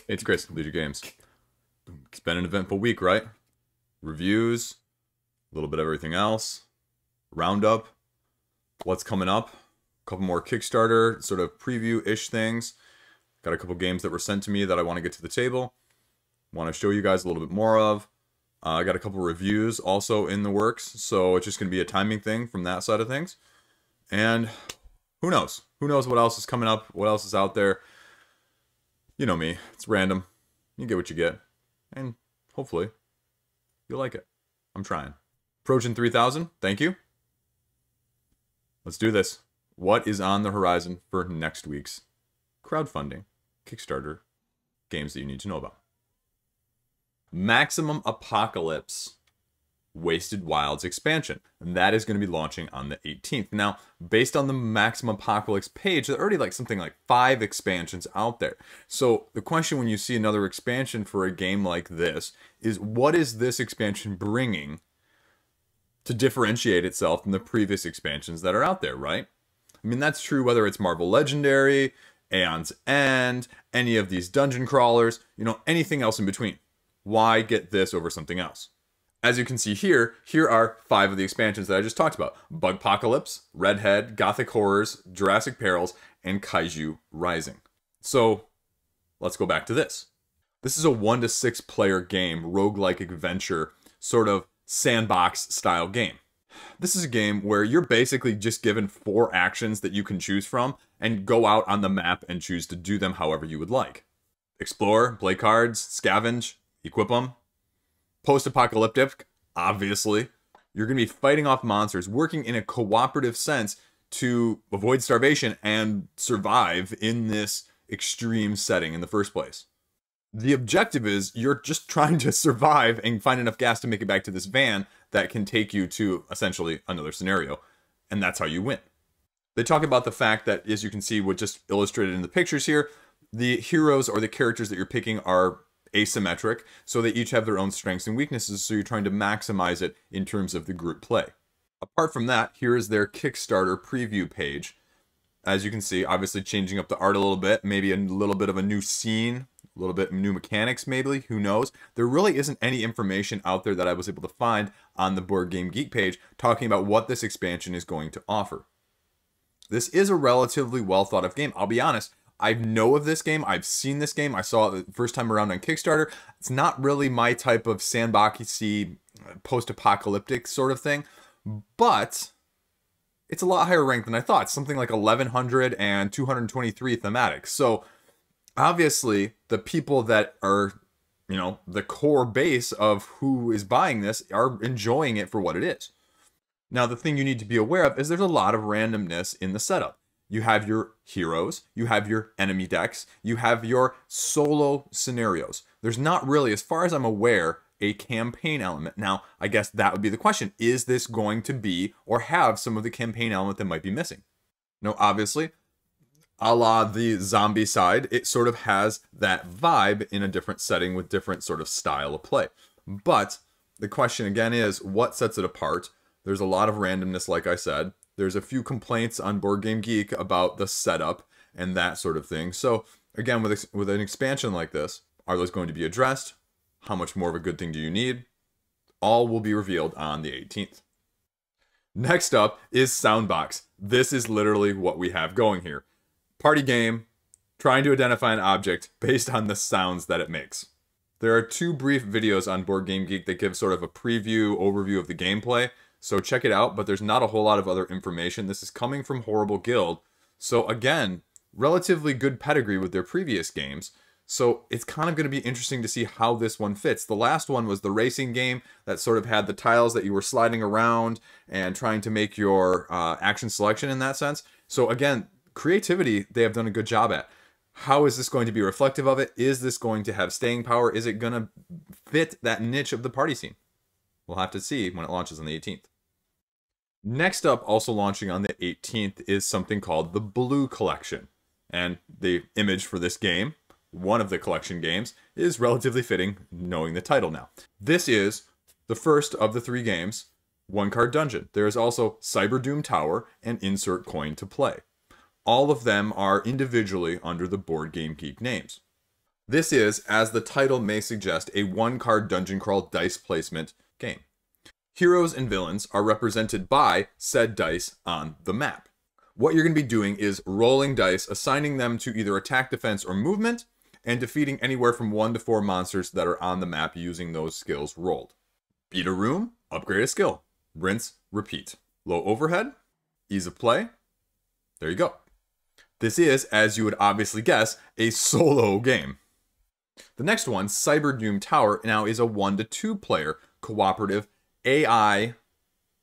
It's Chris, Liege Games. It's been an eventful week, right? Reviews, a little bit of everything else, roundup, what's coming up, a couple more Kickstarter sort of preview-ish things. Got a couple games that were sent to me that I want to get to the table. Want to show you guys a little bit more of. I got a couple reviews also in the works, so it's just going to be a timing thing from that side of things. And who knows? Who knows what else is coming up, what else is out there. You know me, it's random. You get what you get. And hopefully, you'll like it. I'm trying. Projan 3000, thank you. Let's do this. What is on the horizon for next week's crowdfunding, Kickstarter, games that you need to know about? Maximum Apocalypse Wasted Wilds expansion. And that is going to be launching on the 18th. Now, based on the Maximum Apocalypse page, there's already like something like 5 expansions out there. So the question when you see another expansion for a game like this is, what is this expansion bringing to differentiate itself from the previous expansions that are out there, right? I mean, that's true whether it's Marvel Legendary, Aeon's End, any of these dungeon crawlers, you know, anything else in between. Why get this over something else? As you can see here, here are 5 of the expansions that I just talked about. Bugpocalypse, Redhead, Gothic Horrors, Jurassic Perils, and Kaiju Rising. So, let's go back to this. This is a 1 to 6 player game, roguelike adventure, sort of sandbox style game. This is a game where you're basically just given 4 actions that you can choose from and go out on the map and choose to do them however you would like. Explore, play cards, scavenge, equip them. Post-apocalyptic, obviously. You're going to be fighting off monsters, working in a cooperative sense to avoid starvation and survive in this extreme setting in the first place. The objective is you're just trying to survive and find enough gas to make it back to this van that can take you to essentially another scenario, and that's how you win. They talk about the fact that, as you can see, what just illustrated in the pictures here, the heroes or the characters that you're picking are asymmetric, so they each have their own strengths and weaknesses, so you're trying to maximize it in terms of the group play. Apart from that, here is their Kickstarter preview page. As you can see, obviously changing up the art a little bit, maybe a little bit of a new scene, a little bit new mechanics maybe, who knows. There really isn't any information out there that I was able to find on the Board Game Geek page talking about what this expansion is going to offer. This is a relatively well thought of game, I'll be honest. I know of this game, I've seen this game, I saw it the first time around on Kickstarter. It's not really my type of sandboxy, post-apocalyptic sort of thing, but it's a lot higher ranked than I thought. It's something like 1100 and 223 thematic. So obviously the people that are, you know, the core base of who is buying this are enjoying it for what it is. Now the thing you need to be aware of is there's a lot of randomness in the setup. You have your heroes, you have your enemy decks, you have your solo scenarios. There's not really, as far as I'm aware, a campaign element. Now, I guess that would be the question. Is this going to be or have some of the campaign element that might be missing? No, obviously, a la the zombie side, it sort of has that vibe in a different setting with different sort of style of play. But the question again is, what sets it apart? There's a lot of randomness, like I said. There's a few complaints on Board Game Geek about the setup and that sort of thing. So again, with an expansion like this, are those going to be addressed? How much more of a good thing do you need? All will be revealed on the 18th. Next up is Soundbox. This is literally what we have going here. Party game, trying to identify an object based on the sounds that it makes. There are 2 brief videos on Board Game Geek that give sort of a preview, overview of the gameplay. So check it out, but there's not a whole lot of other information. This is coming from Horrible Guild. So again, relatively good pedigree with their previous games. So it's kind of going to be interesting to see how this one fits. The last one was the racing game that sort of had the tiles that you were sliding around and trying to make your action selection in that sense. So again, creativity they have done a good job at. How is this going to be reflective of it? Is this going to have staying power? Is it going to fit that niche of the party scene? We'll have to see when it launches on the 18th. Next up, also launching on the 18th, is something called the Blue Collection. And the image for this game, one of the collection games, is relatively fitting, knowing the title now. This is the first of the 3 games, 1-card dungeon. There is also Cyberdoom Tower and Insert Coin to Play. All of them are individually under the Board Game Geek names. This is, as the title may suggest, a one-card dungeon crawl dice placement game. Heroes and villains are represented by said dice on the map. What you're going to be doing is rolling dice, assigning them to either attack, defense, or movement, and defeating anywhere from 1 to 4 monsters that are on the map using those skills rolled. Beat a room, upgrade a skill. Rinse, repeat. Low overhead, ease of play. There you go. This is, as you would obviously guess, a solo game. The next one, Cyberdoom Tower, now is a 1 to 2 player cooperative AI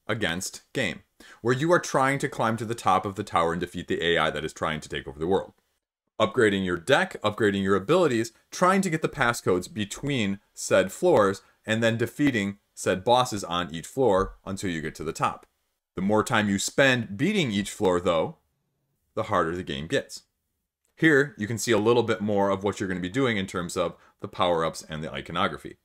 against game, where you are trying to climb to the top of the tower and defeat the AI that is trying to take over the world. Upgrading your deck, upgrading your abilities, trying to get the passcodes between said floors, and then defeating said bosses on each floor until you get to the top. The more time you spend beating each floor, though, the harder the game gets. Here, you can see a little bit more of what you're going to be doing in terms of the power-ups and the iconography.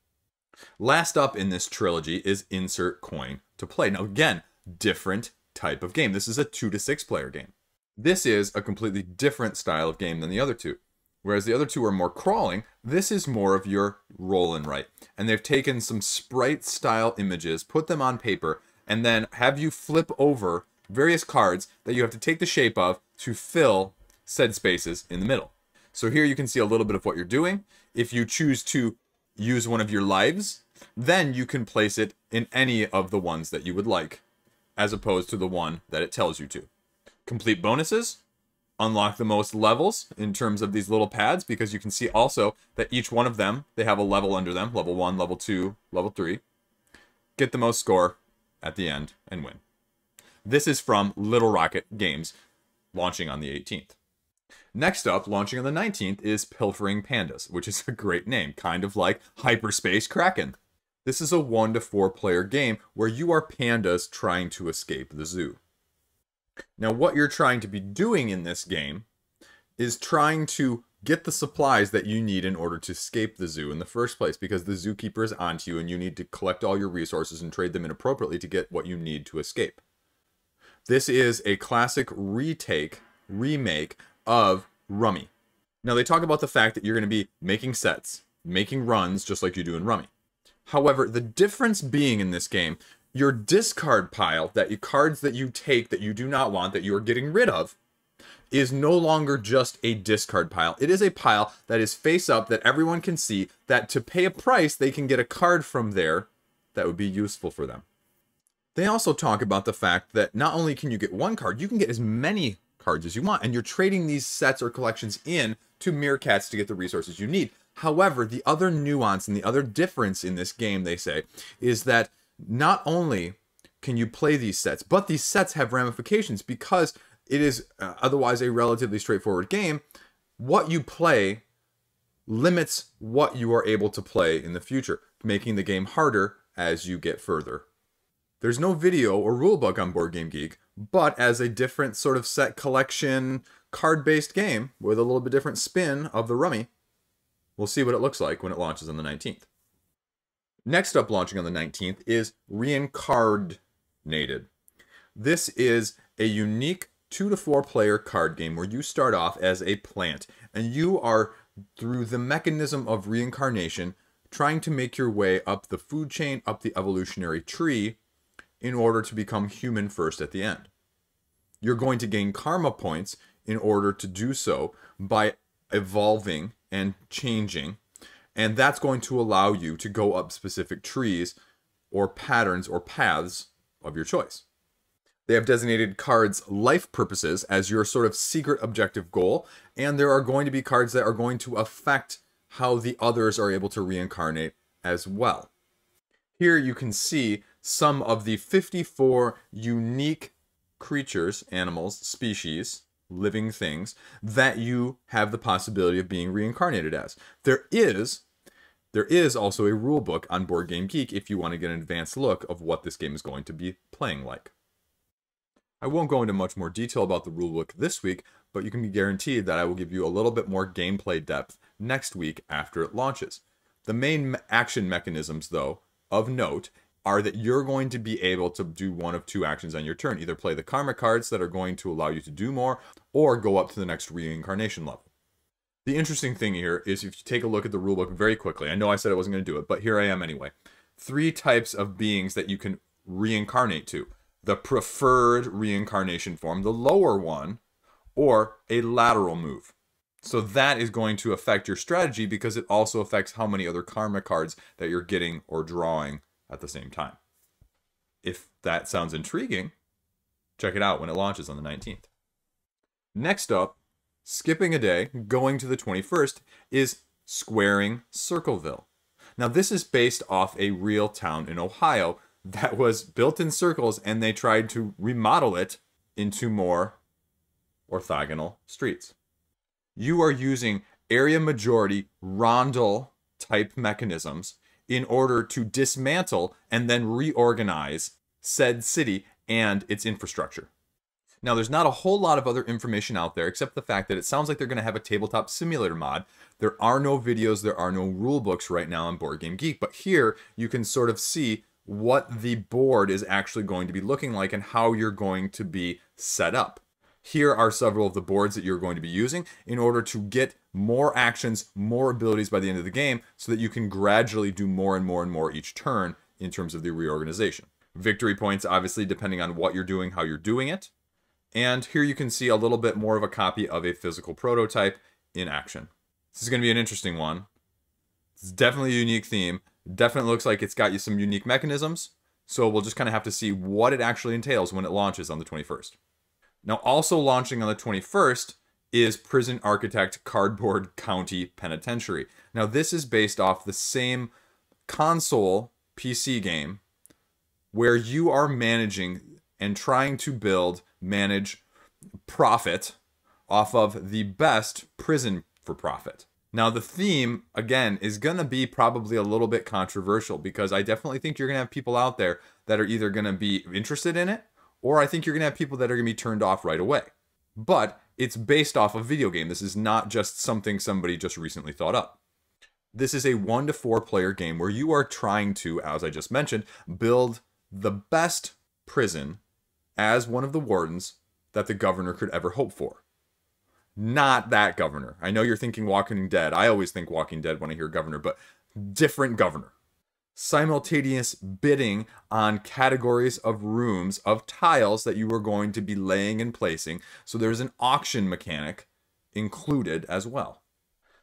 Last up in this trilogy is Insert Coin to Play. Now again, different type of game. This is a 2 to 6 player game. This is a completely different style of game than the other two. Whereas the other two are more crawling, this is more of your roll and write. And they've taken some sprite style images, put them on paper, and then have you flip over various cards that you have to take the shape of to fill said spaces in the middle. So here you can see a little bit of what you're doing. If you choose to use one of your lives, then you can place it in any of the ones that you would like, as opposed to the one that it tells you to. Complete bonuses, unlock the most levels in terms of these little pads, because you can see also that each one of them, they have a level under them, level 1, level 2, level 3. Get the most score at the end and win. This is from Little Rocket Games, launching on the 18th. Next up, launching on the 19th, is Pilfering Pandas, which is a great name, kind of like Hyperspace Kraken. This is a 1 to 4 player game where you are pandas trying to escape the zoo. Now, what you're trying to be doing in this game is trying to get the supplies that you need in order to escape the zoo in the first place, because the zookeeper is onto you and you need to collect all your resources and trade them in appropriately to get what you need to escape. This is a classic remake of Rummy. Now, they talk about the fact that you're going to be making sets, making runs, just like you do in Rummy. However, the difference being in this game, your discard pile, cards that you take that you do not want, that you are getting rid of, is no longer just a discard pile. It is a pile that is face up, that everyone can see, that to pay a price, they can get a card from there that would be useful for them. They also talk about the fact that not only can you get one card, you can get as many cards as you want, and you're trading these sets or collections in to meerkats to get the resources you need. However, the other nuance and the other difference in this game, they say, is that not only can you play these sets, but these sets have ramifications because it is otherwise a relatively straightforward game. What you play limits what you are able to play in the future, making the game harder as you get further. There's no video or rulebook on Board Game Geek, but as a different sort of set collection, card-based game with a little bit different spin of the Rummy, we'll see what it looks like when it launches on the 19th. Next up, launching on the 19th, is Reincardnated. This is a unique 2 to 4 player card game where you start off as a plant, and you are, through the mechanism of reincarnation, trying to make your way up the food chain, up the evolutionary tree, in order to become human first at the end. You're going to gain karma points in order to do so by evolving and changing, and that's going to allow you to go up specific trees or patterns or paths of your choice. They have designated cards life purposes as your sort of secret objective goal, and there are going to be cards that are going to affect how the others are able to reincarnate as well. Here you can see some of the 54 unique creatures, animals, species, living things that you have the possibility of being reincarnated as. There is also a rule book on Board Game Geek if you want to get an advanced look of what this game is going to be playing like. I won't go into much more detail about the rulebook this week, but you can be guaranteed that I will give you a little bit more gameplay depth next week after it launches. The main action mechanisms, though, of note, are that you're going to be able to do one of two actions on your turn. Either play the karma cards that are going to allow you to do more, or go up to the next reincarnation level. The interesting thing here is if you take a look at the rulebook very quickly, I know I said I wasn't going to do it, but here I am anyway. 3 types of beings that you can reincarnate to. The preferred reincarnation form, the lower one, or a lateral move. So that is going to affect your strategy because it also affects how many other karma cards that you're getting or drawing at the same time. If that sounds intriguing, check it out when it launches on the 19th. Next up, skipping a day, going to the 21st, is Squaring Circleville. Now this is based off a real town in Ohio that was built in circles, and they tried to remodel it into more orthogonal streets. You are using area majority rondel type mechanisms in order to dismantle and then reorganize said city and its infrastructure. Now, there's not a whole lot of other information out there except the fact that it sounds like they're going to have a tabletop simulator mod. There are no videos, there are no rule books right now on Board Game Geek, but here you can sort of see what the board is actually going to be looking like and how you're going to be set up. Here are several of the boards that you're going to be using in order to get more actions, more abilities by the end of the game so that you can gradually do more and more and more each turn in terms of the reorganization. Victory points, obviously, depending on what you're doing, how you're doing it. And here you can see a little bit more of a copy of a physical prototype in action. This is going to be an interesting one. It's definitely a unique theme. Definitely looks like it's got you some unique mechanisms. So we'll just kind of have to see what it actually entails when it launches on the 21st. Now, also launching on the 21st is Prison Architect Cardboard County Penitentiary. Now, this is based off the same console PC game where you are managing and trying to manage profit off of the best prison for profit. Now, the theme, again, is going to be probably a little bit controversial because I definitely think you're going to have people out there that are either going to be interested in it, or I think you're going to have people that are going to be turned off right away. But it's based off a video game. This is not just something somebody just recently thought up. This is a 1 to 4 player game where you are trying to, as I just mentioned, build the best prison as one of the wardens that the governor could ever hope for. Not that governor. I know you're thinking Walking Dead. I always think Walking Dead when I hear governor, but different governor. Simultaneous bidding on categories of rooms, of tiles that you are going to be laying and placing. So there's an auction mechanic included as well.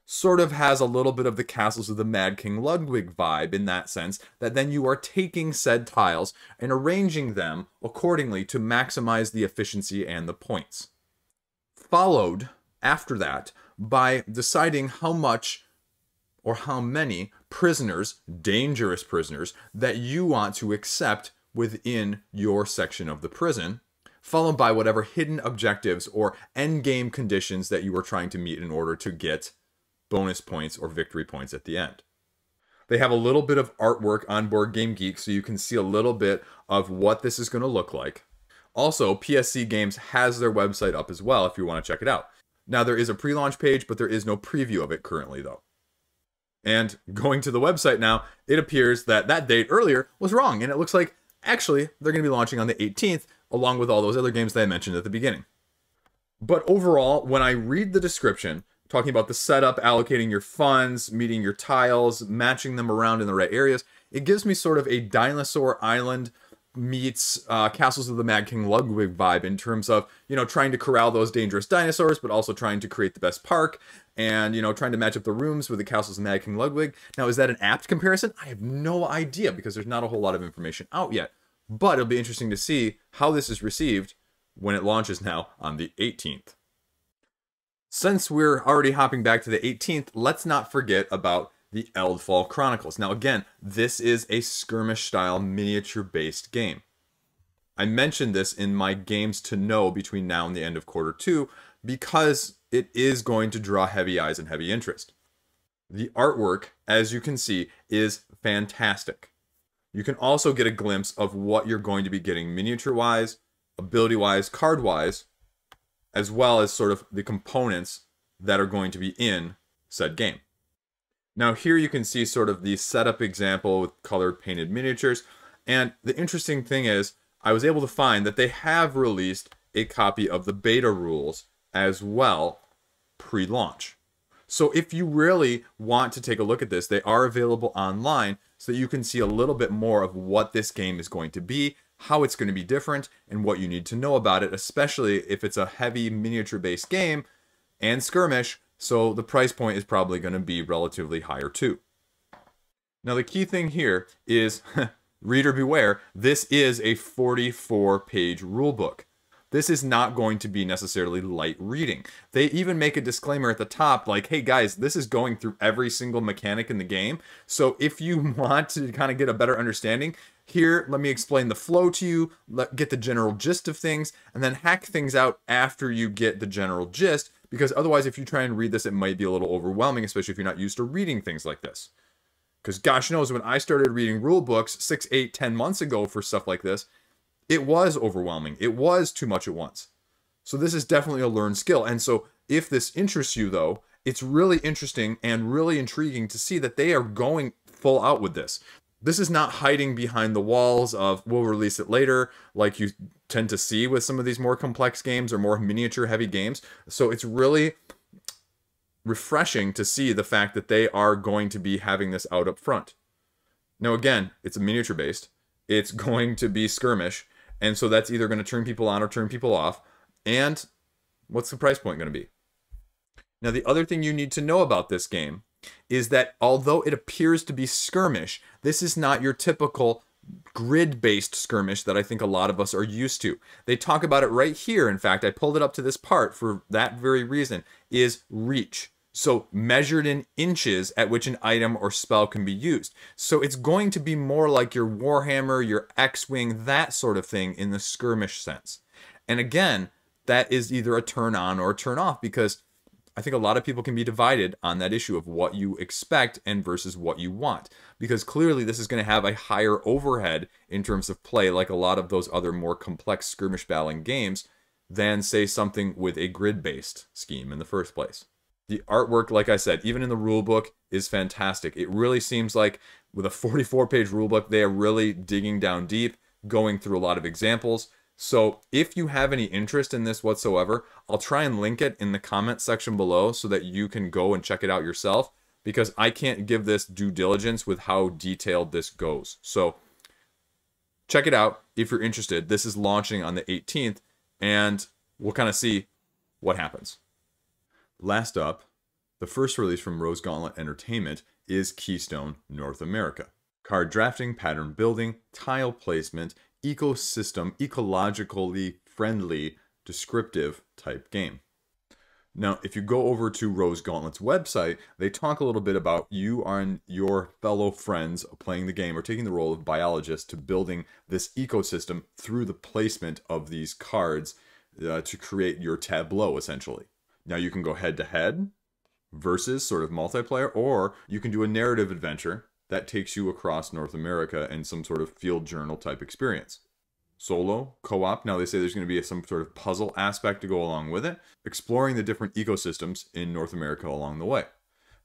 Sort of has a little bit of the Castles of the Mad King Ludwig vibe in that sense, that then you are taking said tiles and arranging them accordingly to maximize the efficiency and the points. Followed after that by deciding how much or how many prisoners, dangerous prisoners, that you want to accept within your section of the prison, followed by whatever hidden objectives or endgame conditions that you are trying to meet in order to get bonus points or victory points at the end. They have a little bit of artwork on Board Game Geek so you can see a little bit of what this is going to look like. Also, PSC Games has their website up as well if you want to check it out. Now, there is a pre-launch page, but there is no preview of it currently, though. And going to the website now, it appears that that date earlier was wrong. And it looks like, actually, they're going to be launching on the 18th, along with all those other games that I mentioned at the beginning. But overall, when I read the description, talking about the setup, allocating your funds, meeting your tiles, matching them around in the right areas, it gives me sort of a Dinosaur Island meets Castles of the Mad King Ludwig vibe in terms of, trying to corral those dangerous dinosaurs, but also trying to create the best park and, trying to match up the rooms with the Castles of the Mad King Ludwig. Now, is that an apt comparison? I have no idea because there's not a whole lot of information out yet. But it'll be interesting to see how this is received when it launches now on the 18th. Since we're already hopping back to the 18th, let's not forget about the Eldfall Chronicles. Now again, this is a skirmish-style miniature-based game. I mentioned this in my games to know between now and the end of quarter 2 because it is going to draw heavy eyes and heavy interest. The artwork, as you can see, is fantastic. You can also get a glimpse of what you're going to be getting miniature-wise, ability-wise, card-wise, as well as sort of the components that are going to be in said game. Now here you can see sort of the setup example with colored painted miniatures. And the interesting thing is, I was able to find that they have released a copy of the beta rules as well pre-launch. So if you really want to take a look at this, they are available online so that you can see a little bit more of what this game is going to be, how it's going to be different, and what you need to know about it, especially if it's a heavy miniature-based game and skirmish, so the price point is probably going to be relatively higher too. Now the key thing here is, reader beware, this is a 44-page rulebook. This is not going to be necessarily light reading. They even make a disclaimer at the top like, hey guys, this is going through every single mechanic in the game. So if you want to kind of get a better understanding, here, let me explain the flow to you, get the general gist of things, and then hack things out after you get the general gist, because otherwise if you try and read this, it might be a little overwhelming, especially if you're not used to reading things like this. Because gosh knows, when I started reading rule books 6, 8, 10 months ago for stuff like this, it was overwhelming. It was too much at once. So this is definitely a learned skill. And so if this interests you, though, it's really interesting and really intriguing to see that they are going full out with this. This is not hiding behind the walls of, we'll release it later, like you tend to see with some of these more complex games or more miniature-heavy games. So it's really refreshing to see the fact that they are going to be having this out up front. Now, again, it's a miniature-based. It's going to be skirmish. And so that's either going to turn people on or turn people off. And what's the price point going to be? Now, the other thing you need to know about this game is that although it appears to be skirmish, this is not your typical grid-based skirmish that I think a lot of us are used to. They talk about it right here. In fact, I pulled it up to this part for that very reason, is reach. So measured in inches at which an item or spell can be used. So it's going to be more like your Warhammer, your X-Wing, that sort of thing in the skirmish sense. And again, that is either a turn on or a turn off, because I think a lot of people can be divided on that issue of what you expect and versus what you want. Because clearly this is going to have a higher overhead in terms of play, like a lot of those other more complex skirmish battling games, than say something with a grid-based scheme in the first place. The artwork, like I said, even in the rulebook, is fantastic. It really seems like with a 44-page rulebook, they are really digging down deep, going through a lot of examples. So if you have any interest in this whatsoever, I'll try and link it in the comment section below so that you can go and check it out yourself, because I can't give this due diligence with how detailed this goes. So check it out if you're interested. This is launching on the 18th, and we'll kind of see what happens. Last up, the first release from Rose Gauntlet Entertainment is Keystone North America. Card drafting, pattern building, tile placement, ecosystem, ecologically friendly, descriptive type game. Now, if you go over to Rose Gauntlet's website, they talk a little bit about you and your fellow friends playing the game or taking the role of biologists to building this ecosystem through the placement of these cards to create your tableau, essentially. Now you can go head-to-head versus sort of multiplayer, or you can do a narrative adventure that takes you across North America in some sort of field journal type experience. Solo, co-op, now they say there's going to be some sort of puzzle aspect to go along with it, exploring the different ecosystems in North America along the way.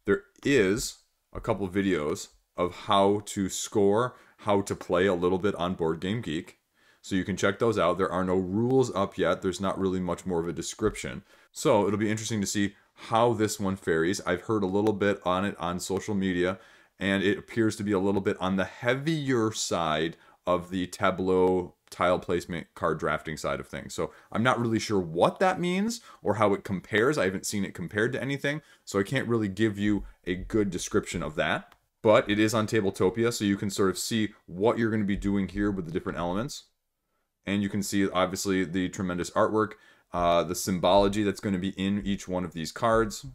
There is a couple of videos of how to score, how to play a little bit on Board Game Geek, so you can check those out. There are no rules up yet. There's not really much more of a description. So it'll be interesting to see how this one fares. I've heard a little bit on it on social media, and it appears to be a little bit on the heavier side of the tableau tile placement card drafting side of things. So I'm not really sure what that means or how it compares. I haven't seen it compared to anything, so I can't really give you a good description of that. But it is on Tabletopia, so you can sort of see what you're going to be doing here with the different elements. And you can see, obviously, the tremendous artwork, the symbology that's going to be in each one of these cards,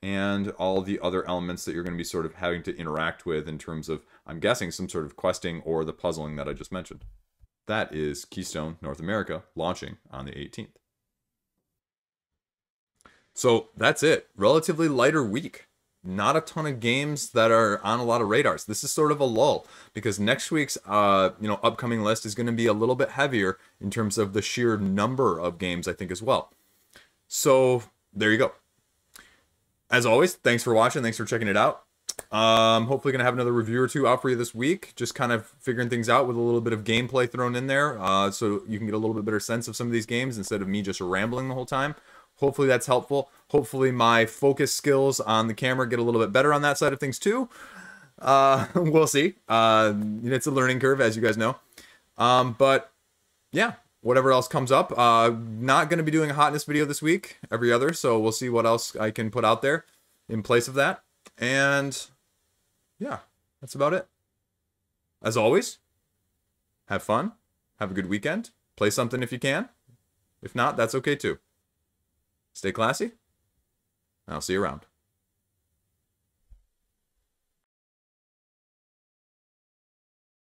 and all the other elements that you're going to be sort of having to interact with in terms of, I'm guessing, some sort of questing or the puzzling that I just mentioned. That is Keystone North America, launching on the 18th. So that's it. Relatively lighter week. Not a ton of games that are on a lot of radars. This is sort of a lull, because next week's upcoming list is going to be a little bit heavier in terms of the sheer number of games, I think, as well. So there you go. As always, thanks for watching. Thanks for checking it out. Hopefully going to have another review or two out for you this week. Just kind of figuring things out with a little bit of gameplay thrown in there, so you can get a little bit better sense of some of these games instead of me just rambling the whole time. Hopefully that's helpful. Hopefully my focus skills on the camera get a little bit better on that side of things too. We'll see. It's a learning curve, as you guys know. But yeah, whatever else comes up. Not going to be doing a hotness video this week, every other, so we'll see what else I can put out there in place of that. And yeah, that's about it. As always, have fun, have a good weekend, play something if you can. If not, that's okay too. Stay classy, and I'll see you around.